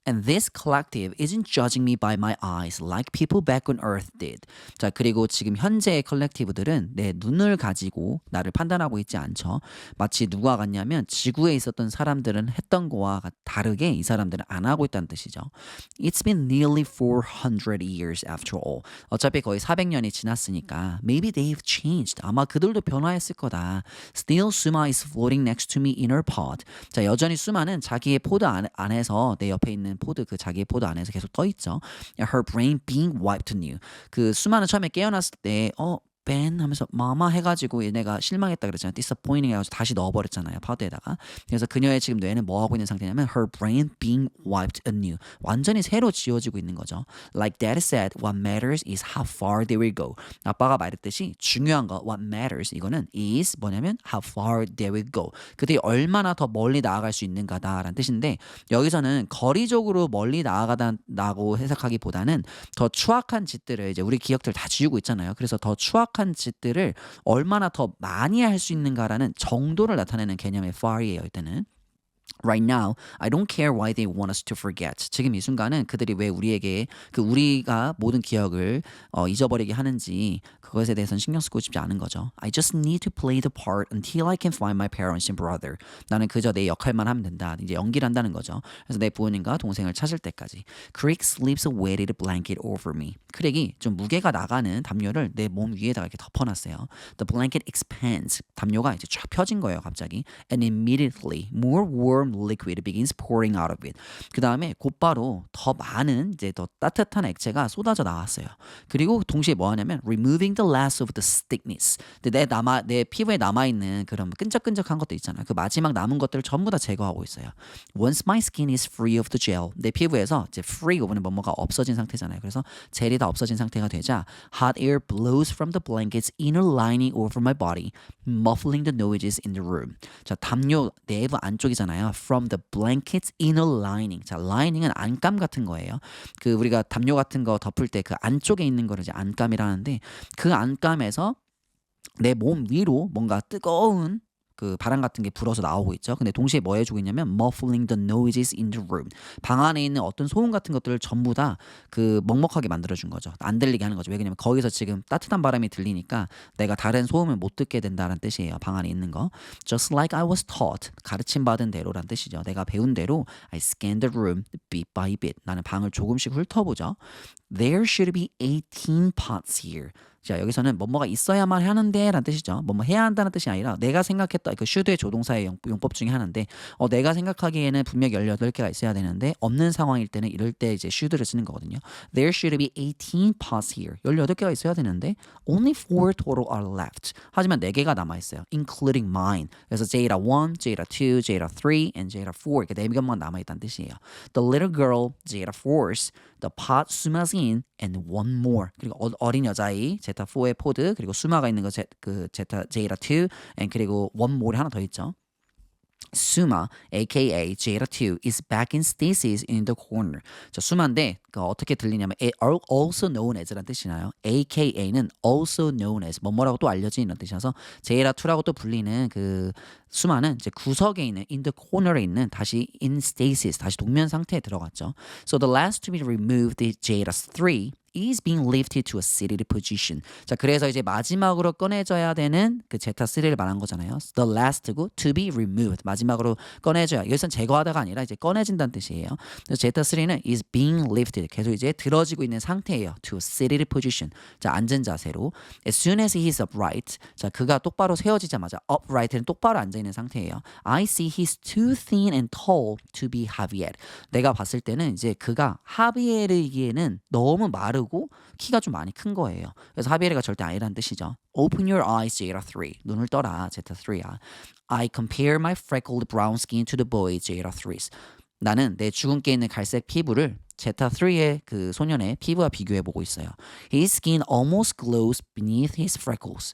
And this collective isn't judging me by my eyes like people back on earth did. 자, 그리고 지금 현재의 컬렉티브들은 내 눈을 가지고 나를 판단하고 있지 않죠. 마치 누가 같냐면 지구에 있었던 사람들은 했던 거와 다르게 이 사람들은 안 하고 있다는 뜻이죠. It's been nearly 400 years after all. 어차피 거의 400년이 지났으니까 maybe they've changed. 아마 그들도 변화했을 거다. Still Suma is floating next to me in her pod. 자, 여전히 수마는 자기의 포드 안에서 내 옆에 있는 포드 그 자기의 포드 안에서 계속 떠 있죠. Her brain being wiped anew. 그 수마는 처음에 깨어났을 때 Ben 하면서 마마 해가지고 얘네가 실망했다 그랬잖아요. disappointing 해가지고 다시 넣어버렸잖아요. 파우더에다가. 그래서 그녀의 지금 뇌는 뭐 하고 있는 상태냐면 her brain being wiped anew. 완전히 새로 지워지고 있는 거죠. Like Dad said, what matters is how far they will go. 아빠가 말했듯이 중요한 거 what matters 이거는 is 뭐냐면 how far they will go. 그들이 얼마나 더 멀리 나아갈 수 있는가다라는 뜻인데 여기서는 거리적으로 멀리 나아가다라고 해석하기보다는 더 추악한 짓들을 이제 우리 기억들 다 지우고 있잖아요. 그래서 더 추악한 짓들을 얼마나 더 많이 할 수 있는가라는 정도를 나타내는 개념의 far이에요. 이때는. Right now, I don't care why they want us to forget. 지금 이 순간은 그들이 왜 우리에게 우리가 모든 기억을 잊어버리게 하는지 그것에 대해서는 신경 쓰고 싶지 않은 거죠. I just need to play the part until I can find my parents and brother. 나는 그저 내 역할만 하면 된다. 이제 연기를 한다는 거죠. 그래서 내 부모님과 동생을 찾을 때까지. Crick slips a weighted blanket over me. 크릭이 좀 무게가 나가는 담요를 내 몸 위에다가 이렇게 덮어놨어요. The blanket expands. 담요가 이제 쫙 펴진 거예요, 갑자기. And immediately, more warm liquid begins pouring out of it. 그 다음에 곧바로 더 많은 이제 더 따뜻한 액체가 쏟아져 나왔어요. 그리고 동시에 뭐 하냐면 removing the last of the stickness. 내 피부에 남아있는 그런 끈적끈적한 것도 있잖아요. 그 마지막 남은 것들을 전부 다 제거하고 있어요. Once my skin is free of the gel. 내 피부에서 이제 free 오브는 뭐가 없어진 상태잖아요. 그래서 젤이 다 없어진 상태가 되자 hot air blows from the blanket's inner lining over my body, muffling the noises in the room. 자, 담요 내부 안쪽이잖아요. From the blanket's inner lining. 자, lining은 안감 같은 거예요. 그 우리가 담요 같은 거 덮을 때 그 안쪽에 있는 거를 이제 안감이라는데 그 안감에서 내 몸 위로 뭔가 뜨거운 그 바람 같은 게 불어서 나오고 있죠. 근데 동시에 뭐 해주고 있냐면 muffling the noises in the room. 방 안에 있는 어떤 소음 같은 것들을 전부 다 그 먹먹하게 만들어준 거죠. 안 들리게 하는 거죠. 왜냐면 거기서 지금 따뜻한 바람이 들리니까 내가 다른 소음을 못 듣게 된다는 뜻이에요. 방 안에 있는 거. Just like I was taught. 가르침 받은 대로란 뜻이죠. 내가 배운 대로 I scanned the room bit by bit. 나는 방을 조금씩 훑어보죠. There should be 18 pots here. 자, 여기서는 뭐뭐가 있어야만 하는데 라는 뜻이죠. 뭐뭐 해야 한다는 뜻이 아니라 내가 생각했던 그 should의 조동사의 용법 중에 하나인데 내가 생각하기에는 분명 18개가 있어야 되는데 없는 상황일 때는 이럴 때 이제 should를 쓰는 거거든요. There should be 18 pots here. 18개가 있어야 되는데 only 4 total are left. 하지만 4개가 남아있어요. including mine. 그래서 Jada 1, Jada 2, Jada 3, and Jada 4 이렇게 4개만 남아있다는 뜻이에요. The little girl, Jada 4's, the pot Suma's in, and one more. 그리고 어린 여자아이 제타 4의 포드 그리고 수마가 있는 거 제타 Jada 2 and 그리고 one more 하나 더 있죠. Suma, aka Jada 2, is back in stasis in the corner. 자, 수마인데 어떻게 들리냐면 also known as란 뜻이나요? AKA는 also known as 뭐라고 또 알려진 이런 뜻이라서 Jada 2라고 또 불리는 그 수마는 이제 구석에 있는 in the corner에 있는 다시 in stasis 다시 동면 상태에 들어갔죠. So the last to be removed is Jada 3. is being lifted to a seated position. 자, 그래서 이제 마지막으로 꺼내져야 되는 그 제타 3를 말한 거잖아요. The last고 to be removed. 마지막으로 꺼내져야. 여기서는 제거하다가 아니라 이제 꺼내진다는 뜻이에요. 그래서 제타 3는 is being lifted. 계속 이제 들어지고 있는 상태예요. To a seated position. 자, 앉은 자세로. As soon as he is upright. 자, 그가 똑바로 세워지자마자 upright는 똑바로 앉아 있는 상태예요. I see he's too thin and tall to be Javier. 내가 봤을 때는 이제 그가 하비에르기에는 너무 마르고 키가 좀 많이 큰 거예요. 그래서 하비에르가 절대 아니라는 뜻이죠. Open your eyes, Jada 3. 눈을 떠라, 제타 3야. I compare my freckled brown skin to the boy, Jada 3's. 나는 내 주근깨 있는 갈색 피부를 제타 3의 그 소년의 피부와 비교해 보고 있어요. His skin almost glows beneath his freckles.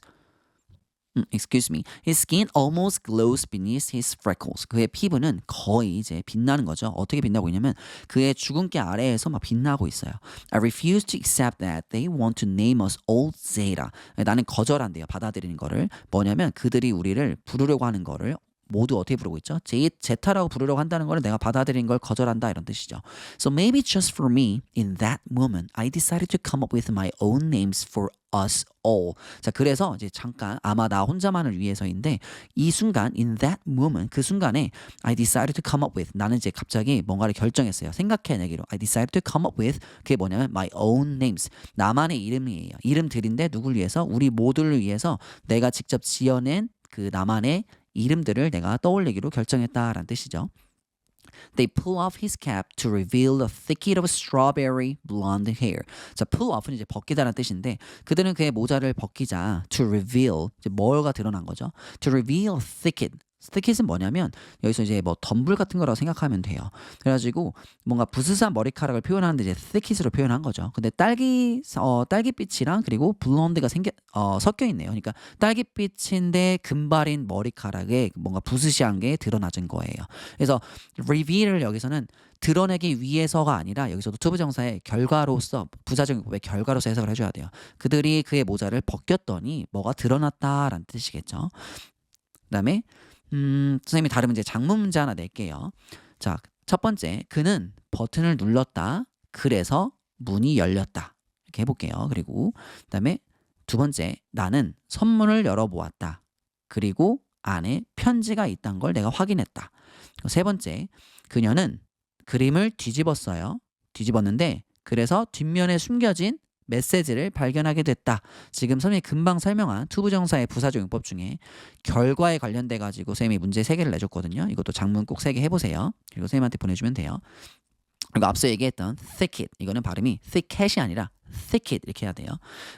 Excuse me. His skin almost glows beneath his freckles. 그의 피부는 거의 이제 빛나는 거죠. 어떻게 빛나고 있냐면 그의 주근깨 아래에서 막 빛나고 있어요. I refuse to accept that they want to name us old Zeta. 나는 거절한대요. 받아들이는 거를. 뭐냐면 그들이 우리를 부르려고 하는 거를 모두 어떻게 부르고 있죠? 제타라고 부르려고 한다는 걸 내가 받아들인 걸 거절한다 이런 뜻이죠. So maybe just for me, in that moment, I decided to come up with my own names for us all. 자, 그래서 이제 잠깐 아마 나 혼자만을 위해서인데 이 순간, in that moment, 그 순간에 I decided to come up with 나는 이제 갑자기 뭔가를 결정했어요. 생각해내기로. I decided to come up with 그게 뭐냐면 my own names. 나만의 이름이에요. 이름들인데 누굴 위해서? 우리 모두를 위해서 내가 직접 지어낸 그 나만의 이름들을 내가 떠올리기로 결정했다라는 뜻이죠. They pull off his cap to reveal a thicket of strawberry blonde hair. 자, pull off는 이제 벗기다라는 뜻인데 그들은 그의 모자를 벗기자 to reveal 이제 뭐가 드러난 거죠. To reveal a thicket. thicket은 뭐냐면 여기서 이제 뭐 덤불 같은 거라고 생각하면 돼요. 그래가지고 뭔가 부스스한 머리카락을 표현하는데 이제 thicket으로 표현한 거죠. 근데 딸기빛이랑 그리고 블론드가 섞여 있네요. 그러니까 딸기빛인데 금발인 머리카락에 뭔가 부스시한 게 드러나진 거예요. 그래서 reveal을 여기서는 드러내기 위해서가 아니라 여기서도 투부정사의 결과로서 부사적 용법의 결과로서 해석을 해줘야 돼요. 그들이 그의 모자를 벗겼더니 뭐가 드러났다라는 뜻이겠죠. 그다음에 선생님이 다른 문제 장문 문제 하나 낼게요. 자, 첫 번째 그는 버튼을 눌렀다. 그래서 문이 열렸다. 이렇게 해볼게요. 그리고 그다음에 두 번째 나는 선문을 열어보았다. 그리고 안에 편지가 있다는 걸 내가 확인했다. 세 번째 그녀는 그림을 뒤집었어요. 뒤집었는데 그래서 뒷면에 숨겨진 메시지를 발견하게 됐다. 지금 선생님이 금방 설명한 투부정사의 부사적 용법 중에 결과에 관련돼 가지고 선생님이 문제 3개를 내줬거든요. 이것도 장문 꼭 3개 해보세요. 그리고 선생님한테 보내주면 돼요. 그리고 앞서 얘기했던 thicket 이거는 발음이 thicket이 아니라 thicket 이렇게 해야 돼요.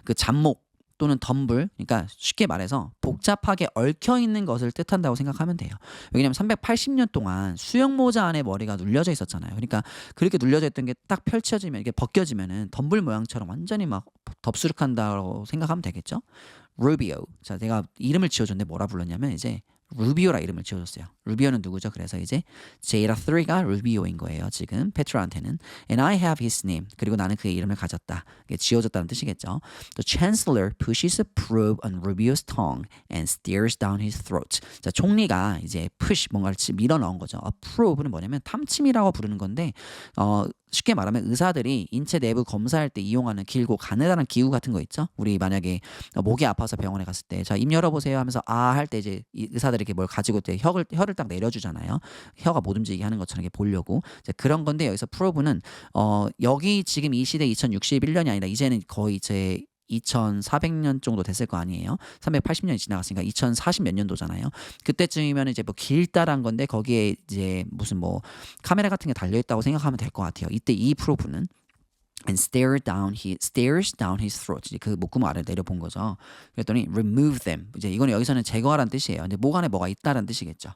그 잡목 또는 덤불 그러니까 쉽게 말해서 복잡하게 얽혀있는 것을 뜻한다고 생각하면 돼요. 왜냐하면 380년 동안 수영모자 안에 머리가 눌려져 있었잖아요. 그러니까 그렇게 눌려져 있던 게 딱 펼쳐지면 이게 벗겨지면은 덤불 모양처럼 완전히 막 덥수룩한다고 생각하면 되겠죠. 루비오. 자, 내가 이름을 지어줬는데 뭐라 불렀냐면 이제 루비오라 이름을 지어줬어요. 루비오는 누구죠? 그래서 이제 제이라 3가 루비오인 거예요. 지금 페트라한테는 And I have his name. 그리고 나는 그의 이름을 가졌다. 이게 지어줬다는 뜻이겠죠. The chancellor pushes a probe on Rubio's tongue and stares down his throat. 자, 총리가 이제 push 뭔가를 밀어 넣은 거죠. A probe는 뭐냐면 탐침이라고 부르는 건데 쉽게 말하면 의사들이 인체 내부 검사할 때 이용하는 길고 가느다란 기구 같은 거 있죠. 우리 만약에 목이 아파서 병원에 갔을 때 자, 입 열어보세요 하면서 아 할 때 이제 의사들이 이렇게 뭘 가지고 때 혀를 딱 내려주잖아요. 혀가 못 움직이게 하는 것처럼 이렇게 보려고 그런 건데 여기서 프로브는 여기 지금 이 시대 2061년이 아니라 이제는 거의 이제 2400년 정도 됐을 거 아니에요. 380년이 지나갔으니까 2040 몇 년도잖아요. 그때쯤이면 이제 뭐 길다란 건데 거기에 이제 무슨 뭐 카메라 같은 게 달려 있다고 생각하면 될 것 같아요. 이때 이 프로브는 and stares down his throat. 이제 그 목구멍 아래를 내려본 거죠. 그랬더니 remove them. 이제 이거는 여기서는 제거하라는 뜻이에요. 근데 목 안에 뭐가 있다라는 뜻이겠죠.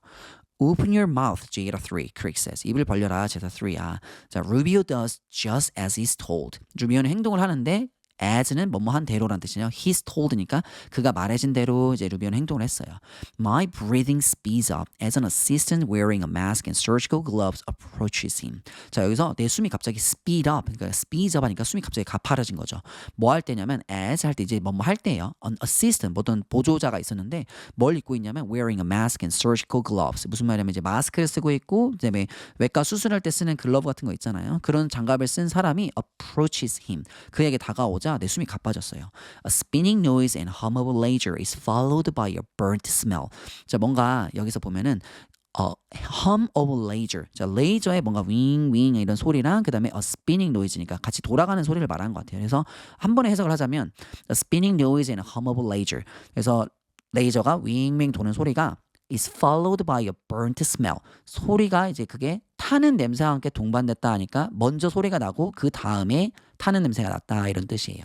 Open your mouth, Jada 3, Crick says. 입을 벌려라, 제다 3야. 자, Rubio does just as he's told. 루비오는 행동을 하는데 as는 뭐뭐한 대로란 뜻이에요. He's told니까 그가 말해진 대로 이제 루비오는 행동을 했어요. My breathing speeds up as an assistant wearing a mask and surgical gloves approaches him. 자, 여기서 내 숨이 갑자기 speed up, 그러니까 speeds up 하니까 숨이 갑자기 가파라진 거죠. 뭐 할 때냐면 as 할 때 이제 뭐뭐 할 때예요. An assistant, 어떤 보조자가 있었는데 뭘 입고 있냐면 wearing a mask and surgical gloves. 무슨 말이냐면 이제 마스크를 쓰고 있고 그다음에 외과 수술할 때 쓰는 글러브 같은 거 있잖아요. 그런 장갑을 쓴 사람이 approaches him. 그에게 다가오자 내 숨이 가빠졌어요. A spinning noise and hum of a laser is followed by a burnt smell. 자, 뭔가 여기서 보면은 hum of a laser. 자, 레이저의 뭔가 윙윙 이런 소리랑 그다음에 a spinning noise니까 같이 돌아가는 소리를 말하는 것 같아요. 그래서 한 번에 해석을 하자면 a spinning noise and hum of a laser. 그래서 레이저가 윙윙 도는 소리가 is followed by a burnt smell. 소리가 이제 그게 타는 냄새와 함께 동반됐다 하니까 먼저 소리가 나고 그 다음에 타는 냄새가 났다 이런 뜻이에요.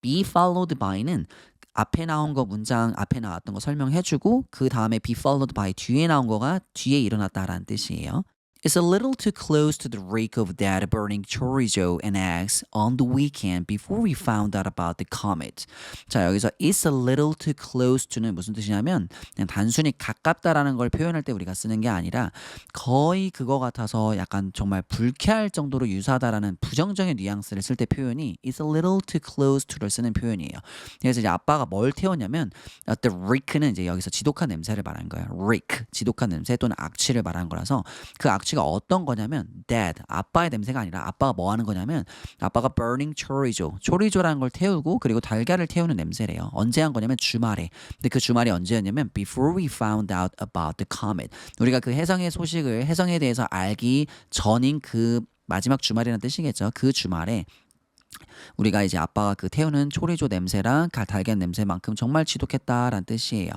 be followed by는 앞에 나온 거 문장 앞에 나왔던 거 설명해주고 그 다음에 be followed by 뒤에 나온 거가 뒤에 일어났다라는 뜻이에요. It's a little too close to the reek of that burning chorizo and eggs on the weekend before we found out about the comet. 자, 여기서 it's a little too close to는 무슨 뜻이냐면 그냥 단순히 가깝다라는 걸 표현할 때 우리가 쓰는 게 아니라 거의 그거 같아서 약간 정말 불쾌할 정도로 유사하다라는 부정적인 뉘앙스를 쓸 때 표현이 it's a little too close to를 쓰는 표현이에요. 그래서 이제 아빠가 뭘 태웠냐면 the reek는 이제 여기서 지독한 냄새를 말하는 거예요. reek, 지독한 냄새 또는 악취를 말하는 거라서 그 악취가 어떤 거냐면 dad, 아빠의 냄새가 아니라 아빠가 뭐 하는 거냐면 아빠가 burning chorizo라는 걸 태우고 그리고 달걀을 태우는 냄새래요. 언제 한 거냐면 주말에. 근데 그 주말이 언제였냐면 before we found out about the comet. 우리가 그 해성에 대해서 알기 전인 그 마지막 주말이라는 뜻이겠죠. 그 주말에 우리가 이제 아빠가 그 태우는 초리조 냄새랑 달걀 냄새만큼 정말 지독했다라는 뜻이에요.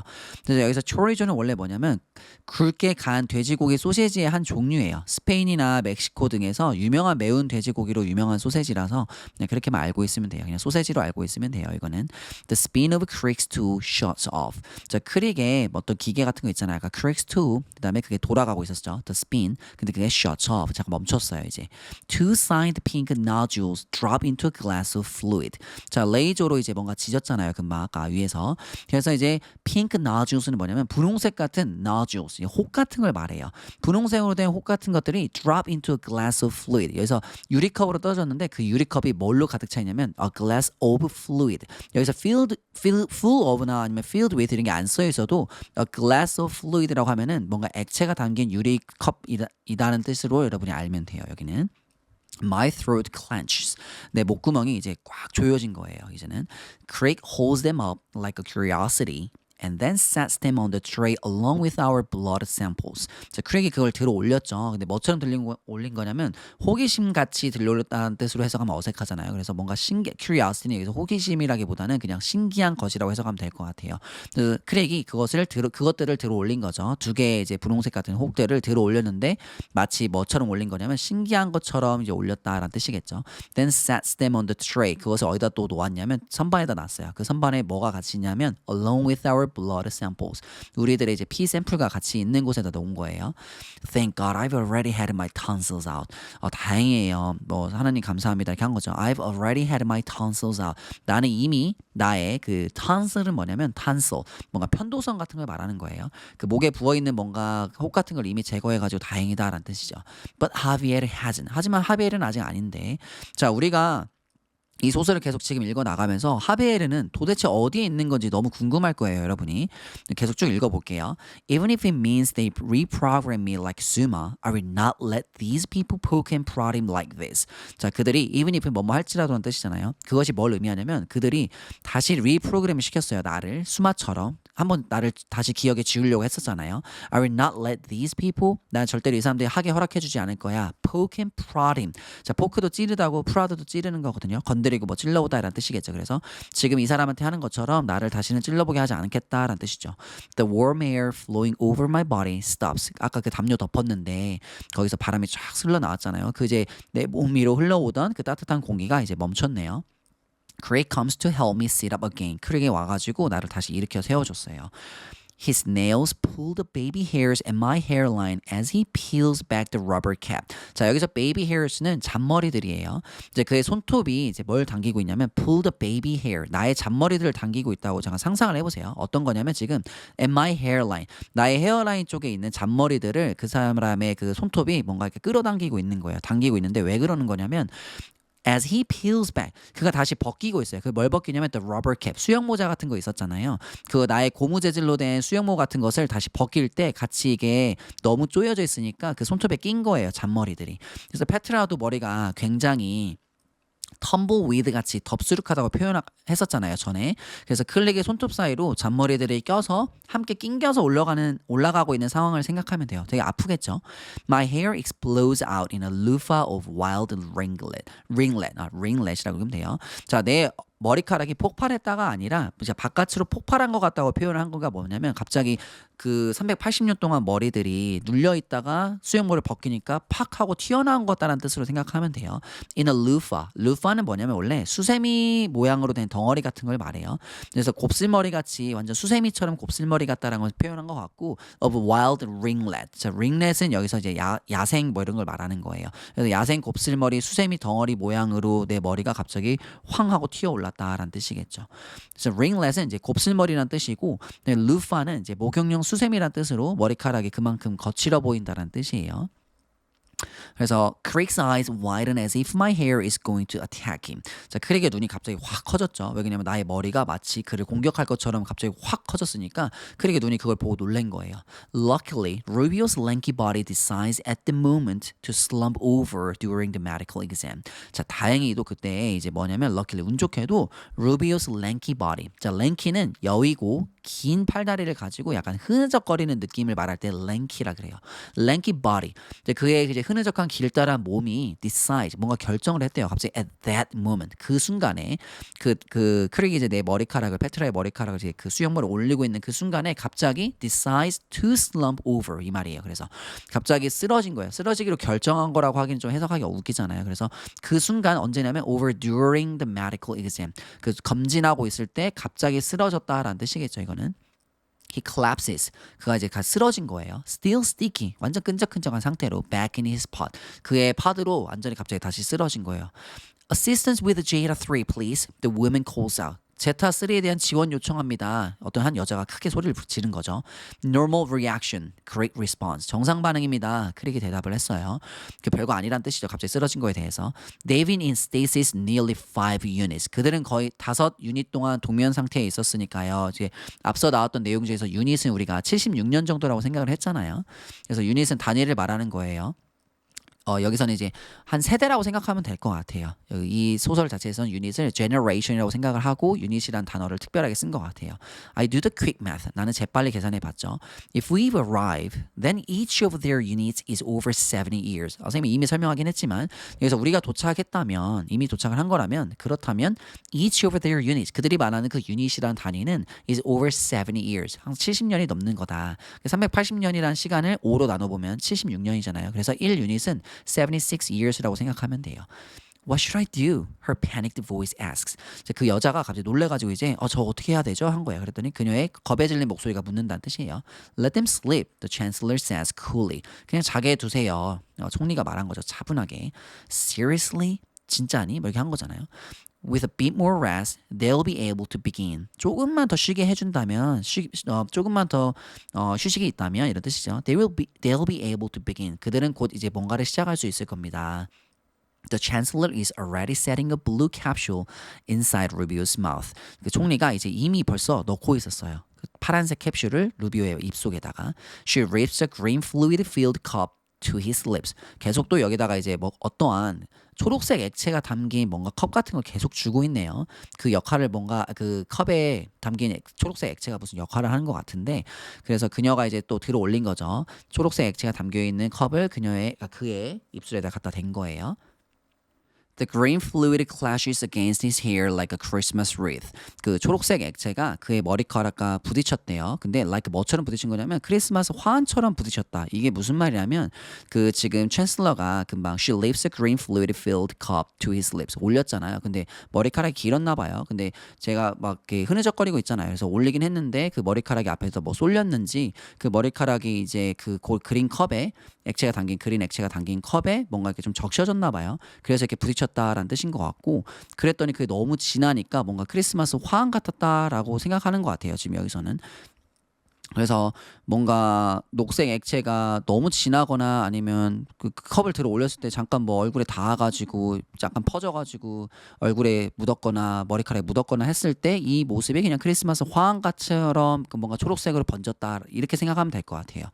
그래서 여기서 초리조는 원래 뭐냐면 굵게 간 돼지고기 소세지의 한 종류예요. 스페인이나 멕시코 등에서 유명한 매운 돼지고기로 유명한 소세지라서 그냥 그렇게만 알고 있으면 돼요. 그냥 소세지로 알고 있으면 돼요. 이거는 The spin of creaks to shuts off. 자, 크릭에 어떤 기계 같은 거 있잖아요. 아까 creaks to 그다음에 그게 돌아가고 있었죠. The spin. 근데 그게 shuts off. 잠깐 멈췄어요. 이제 Two signed pink nodules drop into a glass of fluid. 자, 레이저로 이제 뭔가 지졌잖아요. 금방 아까 위에서. 그래서 이제 pink nodules는 뭐냐면 분홍색 같은 nodules, 혹 같은 걸 말해요. 분홍색으로 된 혹 같은 것들이 drop into a glass of fluid. 여기서 유리컵으로 떨어졌는데 그 유리컵이 뭘로 가득 차 있냐면 a glass of fluid. 여기서 full of나 아니면 filled with 이런 게 안 써 있어도 a glass of fluid라고 하면은 뭔가 액체가 담긴 유리컵이다는 뜻으로 여러분이 알면 돼요. 여기는. My throat clenches. 내 목구멍이 이제 꽉 조여진 거예요. 이제는 Craig holds them up like a curiosity and then sets them on the tray along with our blood samples. 자, 크랙이 그걸 들어 올렸죠. 근데 뭐처럼 올린 거냐면 호기심 같이 들려 올렸다는 뜻으로 해석하면 어색하잖아요. 그래서 뭔가 curiosity는 여기서 호기심이라기보다는 그냥 신기한 것이라고 해석하면 될 것 같아요. 그 크랙이 그것들을 들어 올린 거죠. 두 개의 이제 분홍색 같은 혹들을 들어 올렸는데 마치 뭐처럼 올린 거냐면 신기한 것처럼 이제 올렸다라는 뜻이겠죠. Then sets them on the tray. 그것을 어디다 또 놓았냐면 선반에다 놨어요. 그 선반에 뭐가 같이 있냐면 along with our blood samples. 우리들의 이제 피 샘플과 같이 있는 곳에다 놓은 거예요. Thank God I've already had my tonsils out. 다행이에요. 뭐 하나님 감사합니다. 이렇게 한 거죠. I've already had my tonsils out. 나는 이미 나의 그 tonsil은 뭐냐면 tonsil. 뭔가 편도선 같은 걸 말하는 거예요. 그 목에 부어 있는 뭔가 혹 같은 걸 이미 제거해가지고 다행이다라는 뜻이죠. But Javier hasn't. 하지만 하비엘은 아직 아닌데. 자, 우리가 이 소설을 계속 지금 읽어 나가면서 하비에르는 도대체 어디에 있는 건지 너무 궁금할 거예요, 여러분이. 계속 쭉 읽어볼게요. Even if it means they reprogram me like Zuma, I will not let these people poke and prod him like this. 자, 그들이 even if 뭐뭐 할지라도는 뜻이잖아요. 그것이 뭘 의미하냐면 그들이 다시 리프로그램을 시켰어요, 나를. 수마처럼. 한번 나를 다시 기억에 지우려고 했었잖아요. I will not let these people. 난 절대로 이 사람들이 하게 허락해주지 않을 거야. Poke and prod him. 자, 포크도 찌르다고 프라드도 찌르는 거거든요. 건드리고 뭐 찔러보다 이란 뜻이겠죠. 그래서 지금 이 사람한테 하는 것처럼 나를 다시는 찔러보게 하지 않겠다라는 뜻이죠. The warm air flowing over my body stops. 아까 그 담요 덮었는데 거기서 바람이 쫙 흘러 나왔잖아요. 그 이제 내 몸 위로 흘러오던 그 따뜻한 공기가 이제 멈췄네요. Craig comes to help me sit up again. 크랙이 와가지고 나를 다시 일으켜 세워줬어요. His nails pull the baby hairs at my hairline as he peels back the rubber cap. 자, 여기서 baby hairs는 잔머리들이에요. 이제 그의 손톱이 이제 뭘 당기고 있냐면 pull the baby hair. 나의 잔머리들을 당기고 있다고 잠깐 상상을 해보세요. 어떤 거냐면 지금 at my hairline. 나의 헤어라인 쪽에 있는 잔머리들을 그 사람의 그 손톱이 뭔가 이렇게 끌어당기고 있는 거예요. 당기고 있는데 왜 그러는 거냐면 As he peels back, 그가 다시 벗기고 있어요. 그 뭘 벗기냐면 the rubber cap, 수영 모자 같은 거 있었잖아요. 그 나의 고무 재질로 된 수영모 같은 것을 다시 벗길 때 같이 이게 너무 쪼여져 있으니까 그 손톱에 낀 거예요, 잔머리들이. 그래서 페트라도 머리가 굉장히 텀블위드 같이 덥수룩하다고 표현했었잖아요, 전에. 그래서 클릭의 손톱 사이로 잔머리들이 껴서 함께 낑겨서 올라가고 있는 상황을 생각하면 돼요. 되게 아프겠죠? My hair explodes out in a loofah of wild ringlet이라고 하면 돼요. 자, 내 머리카락이 폭발했다가 아니라 바깥으로 폭발한 것 같다고 표현을 한 거가 뭐냐면 갑자기 그 380년 동안 머리들이 눌려 있다가 수염물을 벗기니까 팍 하고 튀어나온 것다라는 뜻으로 생각하면 돼요. In a loofah. loofah는 뭐냐면 원래 수세미 모양으로 된 덩어리 같은 걸 말해요. 그래서 곱슬머리 같이 완전 수세미처럼 곱슬머리 같다라는 걸 표현한 것 같고 of wild ringlet. 자, ringlet은 여기서 이제 야생 뭐 이런 걸 말하는 거예요. 그래서 야생 곱슬머리 수세미 덩어리 모양으로 내 머리가 갑자기 황 하고 튀어 올랐다라는 뜻이겠죠. 그래서 ringlet은 이제 곱슬머리란 뜻이고 loofah는 이제 목욕용 수세미란 뜻으로 머리카락이 그만큼 거칠어 보인다는 뜻이에요. 그래서 Crick's eyes widen as if my hair is going to attack him. 자, 크릭의 눈이 갑자기 확 커졌죠. 왜냐면 나의 머리가 마치 그를 공격할 것처럼 갑자기 확 커졌으니까 크릭의 눈이 그걸 보고 놀란 거예요. Luckily, Rubio's lanky body decides at the moment to slump over during the medical exam. 자, 다행히도 그때 이제 뭐냐면 luckily 운 좋게도 Rubio's lanky body. 자, lanky는 여위고 긴 팔다리를 가지고 약간 흐느적거리는 느낌을 말할 때 lanky라 그래요. lanky body. 이제 그의 이제 흐느적한 길다란 몸이 decide 뭔가 결정을 했대요. 갑자기 at that moment 그 순간에 그 크릭이 이제 내 머리카락을 페트라의 머리카락을 이제 그 수염물을 올리고 있는 그 순간에 갑자기 decides to slump over 이 말이에요. 그래서 갑자기 쓰러진 거예요. 쓰러지기로 결정한 거라고 하기는 좀 해석하기가 웃기잖아요. 그래서 그 순간 언제냐면 over during the medical exam 그 검진하고 있을 때 갑자기 쓰러졌다라는 뜻이겠죠. 이거는. He collapses. 그가 이제 쓰러진 거예요. Still sticky. 완전 끈적끈적한 상태로 back in his pod. 그의 파드로 완전히 갑자기 다시 쓰러진 거예요. Assistance with Jeta 3, please. The woman calls out. 제타 3에 대한 지원 요청합니다. 어떤 한 여자가 크게 소리를 지른 거죠. Normal reaction, great response. 정상 반응입니다. 크릭이 대답을 했어요. 그 별거 아니란 뜻이죠. 갑자기 쓰러진 거에 대해서. They've been in stasis nearly 5 units. 그들은 거의 5 유닛 동안 동면 상태에 있었으니까요. 이제 앞서 나왔던 내용 중에서 유닛은 우리가 76년 정도라고 생각을 했잖아요. 그래서 유닛은 단위를 말하는 거예요. 여기서는 이제 한 세대라고 생각하면 될 것 같아요. 이 소설 자체에서는 유닛을 generation이라고 생각을 하고 유닛이란 단어를 특별하게 쓴 것 같아요. I do the quick math. 나는 재빨리 계산해 봤죠. If we've arrived, then each of their units is over 70 years. 선생님이 이미 설명하긴 했지만 여기서 우리가 도착했다면 이미 도착을 한 거라면 그렇다면 each of their units 그들이 말하는 그 유닛이란 단위는 is over 70 years. 한 70년이 넘는 거다. 380년이라는 시간을 5로 나눠보면 76년이잖아요. 그래서 1유닛은 76 years라고 생각하면 돼요. What should I do? Her panicked voice asks. 그 여자가 갑자기 놀래가지고 이제 저 어떻게 해야 되죠? 한 거예요. 그랬더니 그녀의 겁에 질린 목소리가 묻는다는 뜻이에요. Let them sleep, the chancellor says coolly. 그냥 자게 두세요. 총리가 말한 거죠. 차분하게. Seriously? 진짜니? 뭐 이렇게 한 거잖아요. With a bit more rest, they'll be able to begin. 조금만 더 쉬게 해준다면, 조금만 더 휴식이 있다면 이런 뜻이죠. They'll be able to begin. 그들은 곧 이제 뭔가를 시작할 수 있을 겁니다. The chancellor is already setting a blue capsule inside Rubio's mouth. 그 총리가 이제 이미 벌써 넣고 있었어요. 그 파란색 캡슐을 루비오의 입속에다가. She rips a green fluid-filled cup to his lips. 계속 또 여기다가 이제 뭐 어떠한 초록색 액체가 담긴 뭔가 컵 같은 걸 계속 주고 있네요. 그 역할을 뭔가 그 컵에 담긴 초록색 액체가 무슨 역할을 하는 것 같은데 그래서 그녀가 이제 또 들어 올린 거죠. 초록색 액체가 담겨 있는 컵을 그의 입술에다 갖다 댄 거예요. The green fluid clashes against his hair like a Christmas wreath. 그 초록색 액체가 그의 머리카락과 부딪혔대요. 근데 like 뭐처럼 부딪힌 거냐면 크리스마스 화환처럼 부딪혔다. 이게 무슨 말이냐면 그 지금 챈슬러가 금방 she lifts a green fluid filled cup to his lips 올렸잖아요. 근데 머리카락이 길었나 봐요. 근데 제가 막 이렇게 흐느적거리고 있잖아요. 그래서 올리긴 했는데 그 머리카락이 앞에서 뭐 쏠렸는지 그 머리카락이 이제 그 그린 컵에 그린 액체가 담긴 컵에 뭔가 이렇게 좀 적셔졌나 봐요. 그래서 이렇게 부딪혔다라는 뜻인 것 같고 그랬더니 그게 너무 진하니까 뭔가 크리스마스 화환 같았다라고 생각하는 것 같아요. 지금 여기서는. 그래서 뭔가 녹색 액체가 너무 진하거나 아니면 그 컵을 들어 올렸을 때 잠깐 뭐 얼굴에 닿아가지고 약간 퍼져가지고 얼굴에 묻었거나 머리카락에 묻었거나 했을 때 이 모습이 그냥 크리스마스 화환같처럼 그 뭔가 초록색으로 번졌다 이렇게 생각하면 될 것 같아요.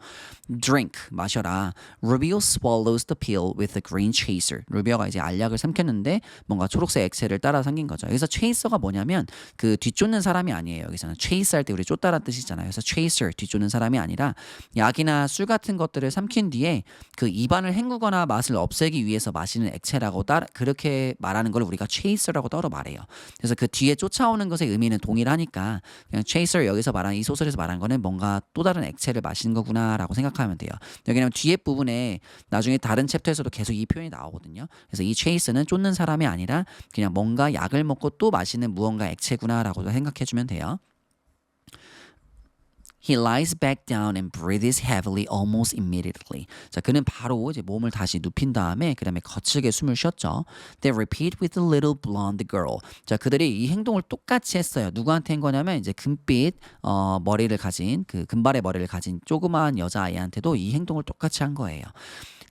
Drink 마셔라. Rubio swallows the pill with the green chaser. 루비오가 이제 알약을 삼켰는데 뭔가 초록색 액체를 따라 삼긴 거죠. 여기서 chaser가 뭐냐면 그 뒤쫓는 사람이 아니에요. 여기서는 chase 할 때 우리 쫓다란 뜻이잖아요. 그래서 chaser 뒤쫓는 사람이 아니라 약이나 술 같은 것들을 삼킨 뒤에 그 입안을 헹구거나 맛을 없애기 위해서 마시는 액체라고 그렇게 말하는 걸 우리가 chaser라고 따로 말해요. 그래서 그 뒤에 쫓아오는 것의 의미는 동일하니까 그냥 chaser 여기서 말하는 이 소설에서 말하는 거는 뭔가 또 다른 액체를 마시는 거구나라고 생각하면 돼요. 왜냐면 뒤에 부분에 나중에 다른 챕터에서도 계속 이 표현이 나오거든요. 그래서 이 chaser는 쫓는 사람이 아니라 그냥 뭔가 약을 먹고 또 마시는 무언가 액체구나라고 생각해주면 돼요. He lies back down and breathes heavily almost immediately. 자, 그는 바로 이제 몸을 다시 눕힌 다음에 그다음에 거칠게 숨을 쉬었죠. They repeat with the little blonde girl. 자, 그들이 이 행동을 똑같이 했어요. 누구한테 한 거냐면 이제 금빛 머리를 가진 그 금발의 머리를 가진 조그마한 여자아이한테도 이 행동을 똑같이 한 거예요.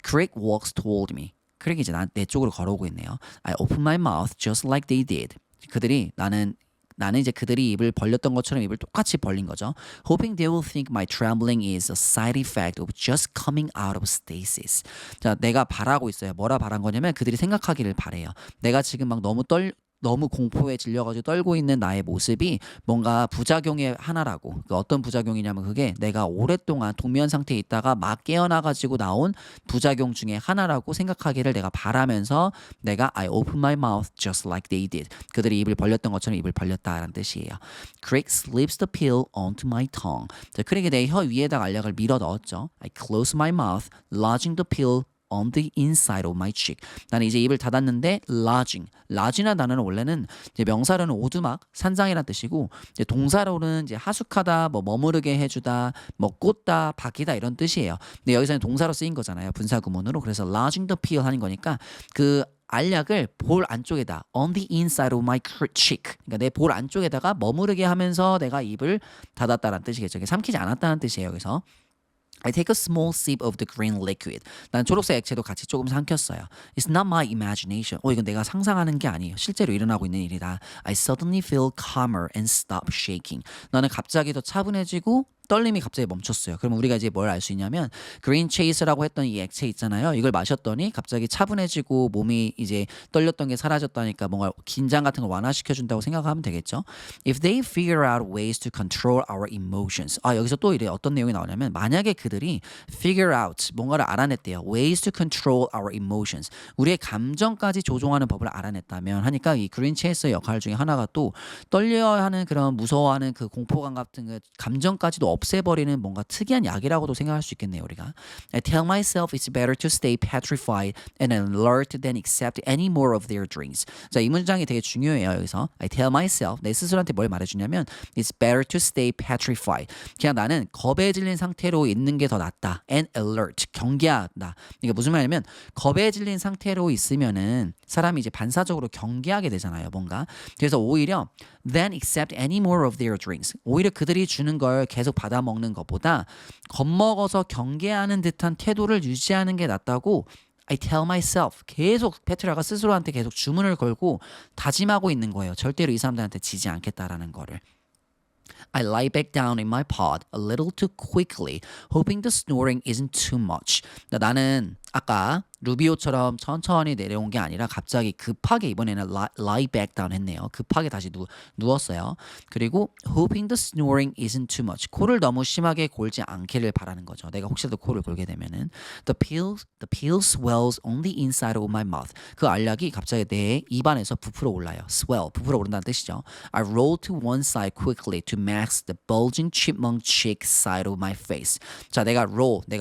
Craig walks toward me. 크랙이 이제 내 쪽으로 걸어오고 있네요. I open my mouth just like they did. 그들이 나는 이제 그들이 입을 벌렸던 것처럼 입을 똑같이 벌린 거죠. Hoping they will think my trembling is a side effect of just coming out of stasis. 자, 내가 바라고 있어요. 뭐라 바란 거냐면 그들이 생각하기를 바래요. 내가 지금 막 너무 공포에 질려가지고 떨고 있는 나의 모습이 뭔가 부작용의 하나라고. 어떤 부작용이냐면 그게 내가 오랫동안 동면 상태에 있다가 막 깨어나가지고 나온 부작용 중에 하나라고 생각하기를 내가 바라면서 내가 I open my mouth just like they did. 그들이 입을 벌렸던 것처럼 입을 벌렸다라는 뜻이에요. Craig slips the pill onto my tongue. 자, 크랙이 내 혀 위에다가 알약을 밀어 넣었죠. I close my mouth, lodging the pill on the inside of my cheek. 나는 이제 입을 닫았는데 lodging이라는 단어는 원래는 이제 명사로는 오두막, 산장이라는 뜻이고 이제 동사로는 이제 하숙하다, 뭐 머무르게 해주다, 뭐 꽂다, 박이다 이런 뜻이에요. 근데 여기서는 동사로 쓰인 거잖아요. 분사구문으로. 그래서 lodging the pill 하는 거니까 그 알약을 볼 안쪽에다 on the inside of my cheek. 그러니까 내 볼 안쪽에다가 머무르게 하면서 내가 입을 닫았다라는 뜻이겠죠. 삼키지 않았다는 뜻이에요. 여기서. I take a small sip of the green liquid. 난 초록색 액체도 같이 조금 삼켰어요. It's not my imagination. 이건 내가 상상하는 게 아니에요. 실제로 일어나고 있는 일이다. I suddenly feel calmer and stop shaking. 나는 갑자기 더 차분해지고 떨림이 갑자기 멈췄어요. 그럼 우리가 이제 뭘 알 수 있냐면 그린 체이스라고 했던 이 액체 있잖아요. 이걸 마셨더니 갑자기 차분해지고 몸이 이제 떨렸던 게 사라졌다니까 뭔가 긴장 같은 걸 완화시켜준다고 생각하면 되겠죠. If they figure out ways to control our emotions. 여기서 또 이래 어떤 내용이 나오냐면 만약에 그들이 figure out 뭔가를 알아냈대요. Ways to control our emotions. 우리의 감정까지 조종하는 법을 알아냈다면 하니까 이 그린 체이스의 역할 중에 하나가 또 떨려야 하는 그런 무서워하는 그 공포감 같은 그 감정까지도 없애버리는 뭔가 특이한 약이라고도 생각할 수 있겠네요. 우리가 I tell myself it's better to stay petrified and alert than accept any more of their dreams. 자, 이 문장이 되게 중요해요. 여기서 I tell myself 내 스스로한테 뭘 말해주냐면 it's better to stay petrified. 그냥 나는 겁에 질린 상태로 있는 게 더 낫다. and alert 경계하다. 이게 무슨 말이냐면 겁에 질린 상태로 있으면은 사람이 이제 반사적으로 경계하게 되잖아요. 뭔가 그래서 오히려 than accept any more of their drinks. 오히려 그들이 주는 걸 계속 받아 먹는 것보다 겁먹어서 경계하는 듯한 태도를 유지하는 게 낫다고 I tell myself. 계속 페트라가 스스로한테 계속 주문을 걸고 다짐하고 있는 거예요. 절대로 이 사람들한테 지지 않겠다라는 거를. I lie back down in my pod a little too quickly, hoping the snoring isn't too much. 나는 아까 루비오처럼 천천히 내려온 게 아니라 갑자기 급하게 이번에는 lie back down 했네요. 급하게 다시 누웠어요. 그리고 hoping the snoring isn't too much. 코를 너무 심하게 골지 않기를 바라는 거죠. 내가 혹시라도 코를 골게 되면은 the pill swells on the inside of my mouth. 그 알약이 갑자기 내 입안에서 부풀어 올라요. swell, 부풀어 오른다는 뜻이죠. I roll to one side quickly to mask the bulging chipmunk cheek side of my face. 자, 내가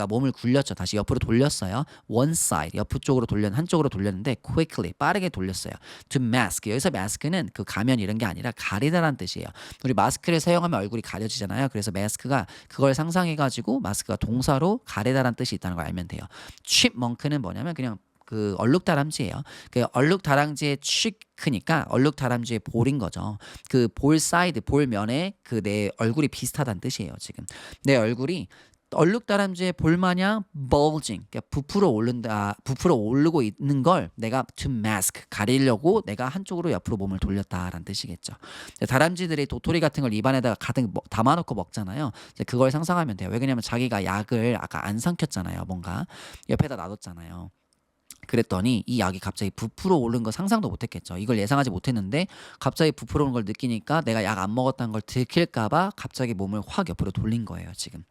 몸을 굴렸죠. 다시 옆으로 돌렸어요. one side 옆쪽으로 한쪽으로 돌렸는데 quickly 빠르게 돌렸어요. to mask 여기서 mask는 그 가면 이런 게 아니라 가리다라는 뜻이에요. 우리 마스크를 사용하면 얼굴이 가려지잖아요. 그래서 mask가 그걸 상상해가지고 마스크가 동사로 가리다라는 뜻이 있다는 걸 알면 돼요. chipmunk는 뭐냐면 그냥 그 얼룩다람쥐예요. 그 얼룩다람쥐의 치크니까 얼룩다람쥐의 볼인 거죠. 그 볼 사이드, 볼 면에 그 내 얼굴이 비슷하다는 뜻이에요. 지금 내 얼굴이 얼룩다람쥐의 볼마냥 bulging, 그러니까 부풀어 오르고 있는 걸 내가 to mask, 가리려고 내가 한쪽으로 옆으로 몸을 돌렸다라는 뜻이겠죠. 다람쥐들이 도토리 같은 걸 입안에다가 가득 담아놓고 먹잖아요. 그걸 상상하면 돼요. 왜 그러냐면 자기가 약을 아까 안 삼켰잖아요. 뭔가 옆에다 놔뒀잖아요. 그랬더니 이 약이 갑자기 부풀어 오른 거 상상도 못했겠죠. 이걸 예상하지 못했는데 갑자기 부풀어 오는 걸 느끼니까 내가 약 안 먹었다는 걸 들킬까봐 갑자기 몸을 확 옆으로 돌린 거예요. 지금.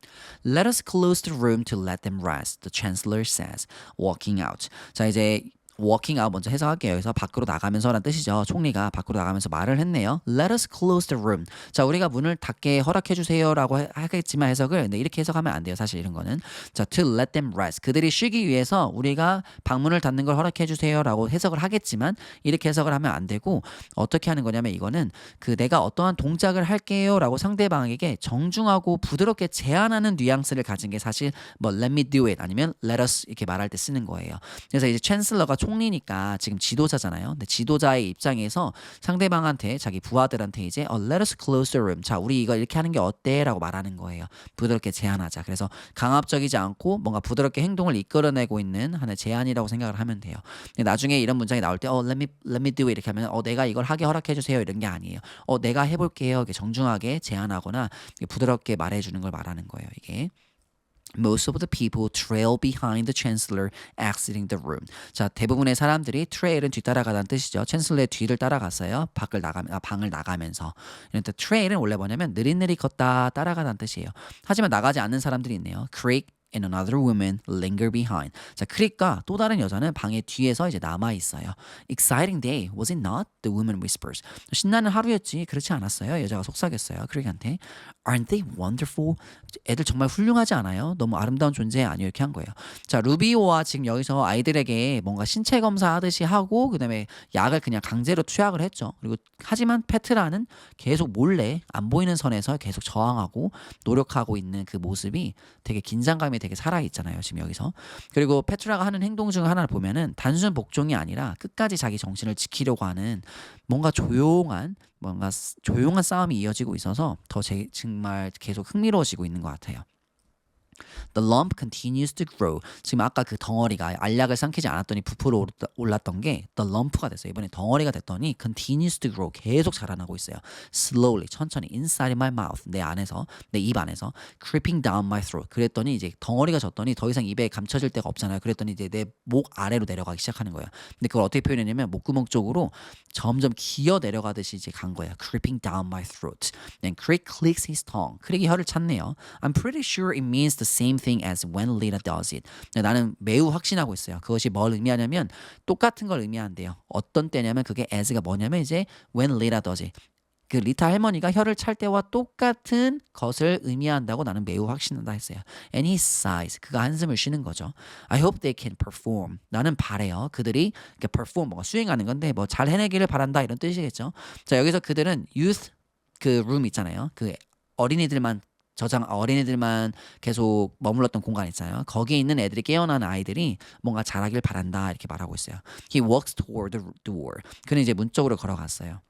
Let us close the room to let them rest, the chancellor says, walking out. 자 이제 walking out 먼저 해석할게요. 그래서 밖으로 나가면서란 뜻이죠. 총리가 밖으로 나가면서 말을 했네요. Let us close the room. 자, 우리가 문을 닫게 허락해 주세요라고 하겠지만 해석을 근데 이렇게 해석하면 안 돼요. 사실 이런 거는. 자, to let them rest. 그들이 쉬기 위해서 우리가 방문을 닫는 걸 허락해 주세요라고 해석을 하겠지만 이렇게 해석을 하면 안 되고 어떻게 하는 거냐면 이거는 그 내가 어떠한 동작을 할게요라고 상대방에게 정중하고 부드럽게 제안하는 뉘앙스를 가진 게 사실 뭐 let me do it 아니면 let us 이렇게 말할 때 쓰는 거예요. 그래서 이제 챈슬러가 총리니까 지금 지도자잖아요. 근데 지도자의 입장에서 상대방한테 자기 부하들한테 이제 let us close the room. 자, 우리 이거 이렇게 하는 게 어때? 라고 말하는 거예요. 부드럽게 제안하자. 그래서 강압적이지 않고 뭔가 부드럽게 행동을 이끌어내고 있는 하나의 제안이라고 생각을 하면 돼요. 근데 나중에 이런 문장이 나올 때 let me do it 이렇게 하면 내가 이걸 하게 허락해 주세요 이런 게 아니에요. 내가 해볼게요. 이렇게 정중하게 제안하거나 부드럽게 말해주는 걸 말하는 거예요. 이게. Most of the people trail behind the chancellor exiting the room. 자, 대부분의 사람들이 trail은 뒤따라가다는 뜻이죠. chancellor의 뒤를 따라갔어요. 방을 나가면서. 그런데 trail은 원래 뭐냐면 느릿느릿 걷다 따라가다는 뜻이에요. 하지만 나가지 않는 사람들이 있네요. Crick and another woman linger behind. 자, 크릭과 또 다른 여자는 방의 뒤에서 이제 남아 있어요. Exciting day, was it not? The woman whispers. 신나는 하루였지, 그렇지 않았어요? 여자가 속삭였어요. 크릭한테. Aren't they wonderful? 애들 정말 훌륭하지 않아요? 너무 아름다운 존재 아니에요? 이렇게 한 거예요. 자, 루비오와 지금 여기서 아이들에게 뭔가 신체 검사 하듯이 하고 그다음에 약을 그냥 강제로 투약을 했죠. 그리고 하지만 페트라는 계속 몰래 안 보이는 선에서 계속 저항하고 노력하고 있는 그 모습이 되게 긴장감이 되게 살아있잖아요. 지금 여기서. 그리고 페트라가 하는 행동 중 하나를 보면은 단순 복종이 아니라 끝까지 자기 정신을 지키려고 하는 뭔가 조용한 싸움이 이어지고 있어서 더 정말 계속 흥미로워지고 있는 것 같아요. The lump continues to grow. 지금 아까 그 덩어리가 알약을 삼키지 않았더니 부풀어 올랐던 게 the lump가 됐어요. 이번에 덩어리가 됐더니 continues to grow. 계속 자라나고 있어요. Slowly, 천천히 inside my mouth. 내 안에서, 내 입 안에서 creeping down my throat. 그랬더니 이제 덩어리가 졌더니 더 이상 입에 감춰질 데가 없잖아요. 그랬더니 이제 내 목 아래로 내려가기 시작하는 거예요. 근데 그걸 어떻게 표현했냐면 목구멍 쪽으로 점점 기어 내려가듯이 이제 간 거예요. Creeping down my throat. Then Crick clicks his tongue. 크릭이 혀를 찾네요. I'm pretty sure it means the same thing as when Lita does it. 나는 매우 확신하고 있어요. 그것이 뭘 의미하냐면 똑같은 걸 의미한대요. 어떤 때냐면 그게 as가 뭐냐면 이제 when Lita does it. 그 리타 할머니가 혀를 찰 때와 똑같은 것을 의미한다고 나는 매우 확신한다 했어요. And he sighs. 그가 한숨을 쉬는 거죠. I hope they can perform. 나는 바래요. 그들이 perform 뭔가 수행하는 건데 뭐 잘 해내기를 바란다 이런 뜻이겠죠. 자, 여기서 그들은 youth 그 room 있잖아요. 그 어린이들만 계속 머물렀던 공간 있잖아요. 거기에 있는 애들이 깨어난 아이들이 뭔가 잘하길 바란다 이렇게 말하고 있어요. He walks toward the door. 그는 이제 문 쪽으로 걸어갔어요.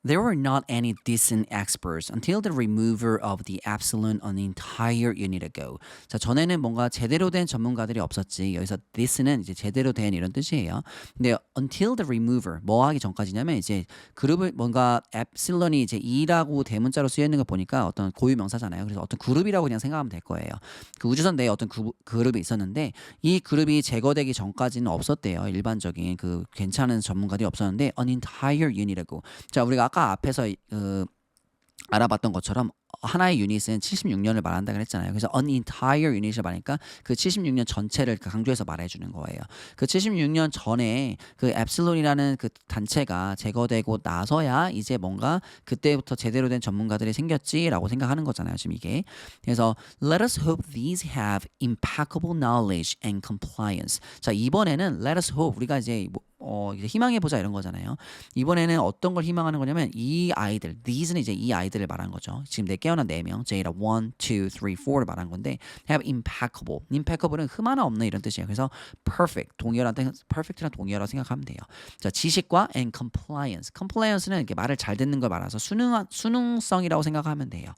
There were not any decent experts until the remover of the epsilon an entire unit ago. 자, 전에는 뭔가 제대로 된 전문가들이 없었지. 여기서 this는 이제 제대로 된 이런 뜻이에요. 근데 until the remover 뭐 하기 전까지냐면 이제 그룹을 뭔가 epsilon이 이제 2라고 대문자로 쓰여 있는 거 보니까 어떤 고유 명사잖아요. 그래서 어떤 그룹이라고 그냥 생각하면 될 거예요. 그 우주선 내에 어떤 그룹이 있었는데 이 그룹이 제거되기 전까지는 없었대요. 일반적인 그 괜찮은 전문가들이 없었는데 an entire unit ago. 자, 우리가 아까 앞에서 알아봤던 것처럼 하나의 유닛은 76년을 말한다고 했잖아요. 그래서 an entire unit을 말하니까 그 76년 전체를 강조해서 말해주는 거예요. 그 76년 전에 그 엡실론이라는 그 단체가 제거되고 나서야 이제 뭔가 그때부터 제대로 된 전문가들이 생겼지라고 생각하는 거잖아요. 지금 이게. 그래서 let us hope these have impeccable knowledge and compliance. 자, 이번에는 let us hope 우리가 이제 이제 희망해보자 이런 거잖아요. 이번에는 어떤 걸 희망하는 거냐면 이 아이들, these는 이제 이 아이들을 말한 거죠. 지금 깨어난 4명, J라 1, 2, 3, 4를 말한 건데 have impeccable. impeccable은 흠 하나 없는 이런 뜻이에요. 그래서 perfect, perfect랑 동의어라고 생각하면 돼요. 자, 지식과 and compliance. compliance는 이렇게 말을 잘 듣는 걸 말아서 순응성이라고 생각하면 돼요.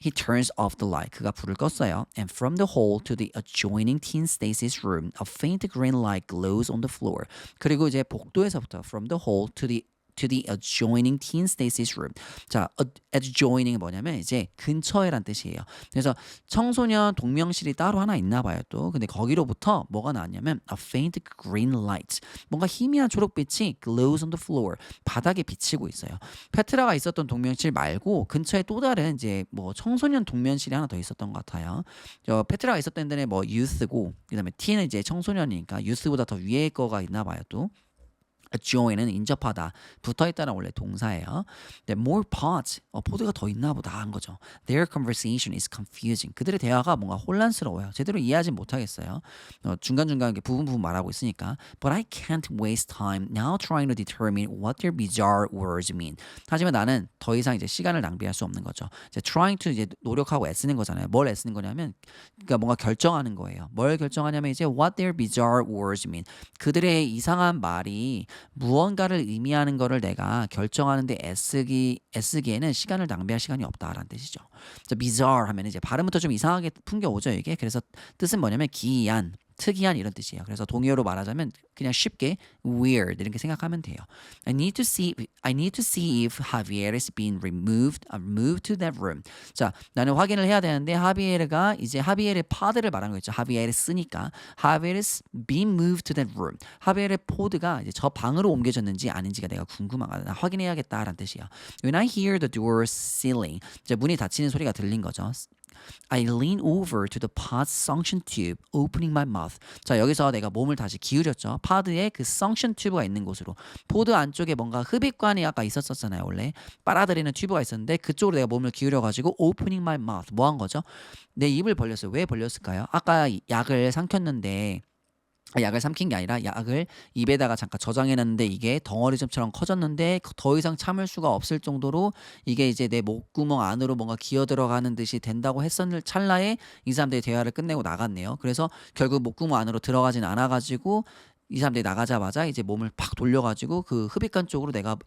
He turns off the light. 그가 불을 껐어요. And from the hall to the adjoining teen Stacy's room, a faint green light glows on the floor. 그리고 이제 복도에서부터 from the hall to to the adjoining teen Stacy's room. 자, adjoining이 뭐냐면 이제 근처에란 뜻이에요. 그래서 청소년 동명실이 따로 하나 있나 봐요 또. 근데 거기로부터 뭐가 나왔냐면 a faint green light. 뭔가 희미한 초록빛이 glows on the floor. 바닥에 비치고 있어요. 페트라가 있었던 동명실 말고 근처에 또 다른 이제 뭐 청소년 동면실이 하나 더 있었던 것 같아요. 페트라가 있었던 데는 뭐 youth고 그다음에 t는 이제 청소년이니까 youth보다 더 위에 거가 있나 봐요 또. adjoin은 인접하다, 붙어있다는 원래 동사예요. 근데 more pods, 포드가 더 있나 보다 한 거죠. Their conversation is confusing. 그들의 대화가 뭔가 혼란스러워요. 제대로 이해하지 못하겠어요. 중간중간 부분 말하고 있으니까. But I can't waste time now trying to determine what their bizarre words mean. 하지만 나는 더 이상 이제 시간을 낭비할 수 없는 거죠. 이제 trying to 이제 노력하고 애쓰는 거잖아요. 뭘 애쓰는 거냐면, 그러니까 뭔가 결정하는 거예요. 뭘 결정하냐면 이제 what their bizarre words mean. 그들의 이상한 말이 무언가를 의미하는 거를 내가 결정하는데 애쓰기에는 시간을 낭비할 시간이 없다라는 뜻이죠. bizarre 하면 이제 발음부터 좀 이상하게 풍겨오죠 이게. 그래서 뜻은 뭐냐면 기이한, 특이한 이런 뜻이에요. 그래서 동의어로 말하자면 그냥 쉽게 weird 이렇게 생각하면 돼요. I need to see if Javier is being moved to that room. 자, 나는 확인을 해야 되는데 하비에르가 이제 하비에르의 파드를 말하는 거겠죠. 하비에르 쓰니까 Javier is being moved to that room. 하비에르의 포드가 이제 저 방으로 옮겨졌는지 아닌지가 내가 궁금하다. 확인해야겠다라는 뜻이야. When I hear the door sealing, 이제 문이 닫히는 소리가 들린 거죠. I lean over to the pod's suction tube, opening my mouth. 자, 여기서 내가 몸을 다시 기울였죠. 파드에 그 suction tube가 있는 곳으로. 포드 안쪽에 뭔가 흡입관이 아까 있었잖아요. 원래 빨아들이는 튜브가 있었는데 그쪽으로 내가 몸을 기울여가지고 opening my mouth. 뭐 한 거죠? 내 입을 벌렸어요. 왜 벌렸을까요? 아까 약을 삼켰는데 약을 삼킨 게 아니라 약을 입에다가 잠깐 저장해놨는데 이게 덩어리점처럼 커졌는데 더 이상 참을 수가 없을 정도로 이게 이제 내 목구멍 안으로 뭔가 기어 들어가는 듯이 된다고 했었을 찰나에 이 사람들이 대화를 끝내고 나갔네요. 그래서 결국 목구멍 안으로 들어가진 않아가지고 이 사람들이 나가자마자 이제 몸을 팍 돌려가지고 그 흡입관 쪽으로 내가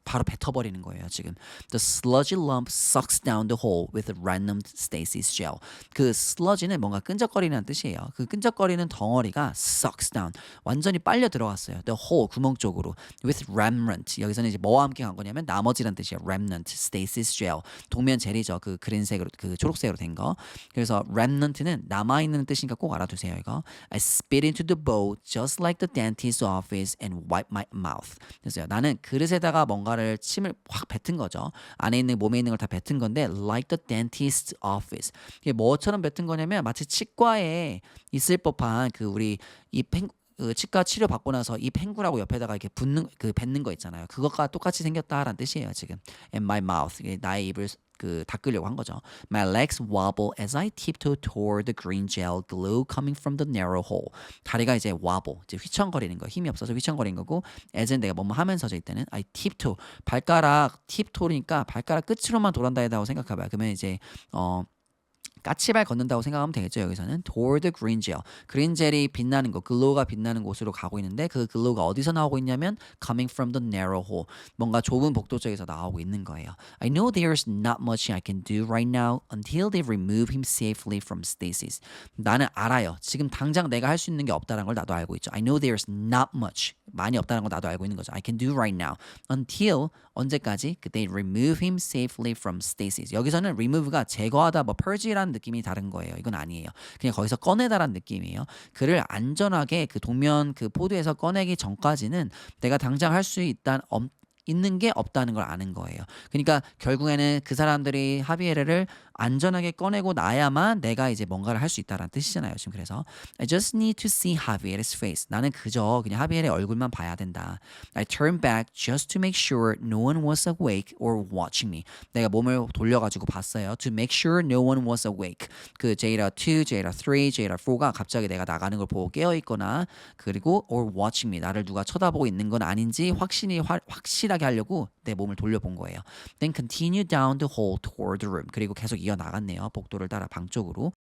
바로 뱉어버리는 거예요 지금. The sludgy lump sucks down the hole with random Stacy's gel. 그 sludgy는 뭔가 끈적거리는 뜻이에요. 그 끈적거리는 덩어리가 sucks down. 완전히 빨려 들어갔어요. The hole, 구멍 쪽으로. With remnant. 여기서는 이제 뭐와 함께 간 거냐면 나머지란 뜻이에요. Remnant, Stacy's gel. 동면 젤이죠. 그 그린색으로, 그 초록색으로 된 거. 그래서 remnant는 남아있는 뜻이니까 꼭 알아두세요 이거. I spit into the bowl just like the dentist's office and wipe my mouth. 그래서 나는 그릇에다가 뭔가 침을 확 뱉은 거죠. 안에 있는 몸에 있는 걸 다 뱉은 건데 like the dentist's office. 이게 뭐처럼 뱉은 거냐면 마치 치과에 있을 법한 그 우리 그 치과 치료 받고 나서 이 팽구라고 옆에다가 이렇게 뱉는 거 있잖아요. 그것과 똑같이 생겼다라는 뜻이에요 지금. And my mouth. 나의 입을 닦으려고 한 거죠. My legs wobble as I tiptoe toward the green gel glow coming from the narrow hole. 다리가 이제 wobble, 이제 휘청거리는 거, 힘이 없어서 휘청거리는 거고, as는 내가 뭐뭐 하면서죠 이때는 I tiptoe, 발가락 tiptoe니까 발가락 끝으로만 도란다고 생각해봐요. 그러면 이제 까치발 걷는다고 생각하면 되겠죠. 여기서는 toward the green gel. 그린 젤이 빛나는 곳, 글로우가 빛나는 곳으로 가고 있는데 그 글로우가 어디서 나오고 있냐면 coming from the narrow hole. 뭔가 좁은 복도 쪽에서 나오고 있는 거예요. I know there's not much I can do right now until they remove him safely from Stacy's. 나는 알아요. 지금 당장 내가 할 수 있는 게 없다는 걸 나도 알고 있죠. I know there's not much. 많이 없다는 걸 나도 알고 있는 거죠. I can do right now. Until 언제까지? They remove him safely from Stacy's. 여기서는 remove가 제거하다, 뭐 purge라는 느낌이 다른 거예요. 이건 아니에요. 그냥 거기서 꺼내다라는 느낌이에요. 그를 안전하게 그 동면 그 포드에서 꺼내기 전까지는 내가 당장 할 수 있는 게 없다는 걸 아는 거예요. 그러니까 결국에는 그 사람들이 하비에르를 안전하게 꺼내고 나야만 내가 이제 뭔가를 할 수 있다라는 뜻이잖아요. 지금 그래서 I just need to see Javier's face. 나는 그저 그냥 하비에르의 얼굴만 봐야 된다. I turned back just to make sure no one was awake or watching me. 내가 몸을 돌려가지고 봤어요. To make sure no one was awake. 그 Jada 2, Jada 3, Jada 4가 갑자기 내가 나가는 걸 보고 깨어있거나 그리고 or watching me. 나를 누가 쳐다보고 있는 건 아닌지 확실하게 하려고 내 몸을 돌려본 거예요. Then continue down the hall toward the room. 그리고 계속 이어나갔네요. 복도를 따라 방 쪽으로.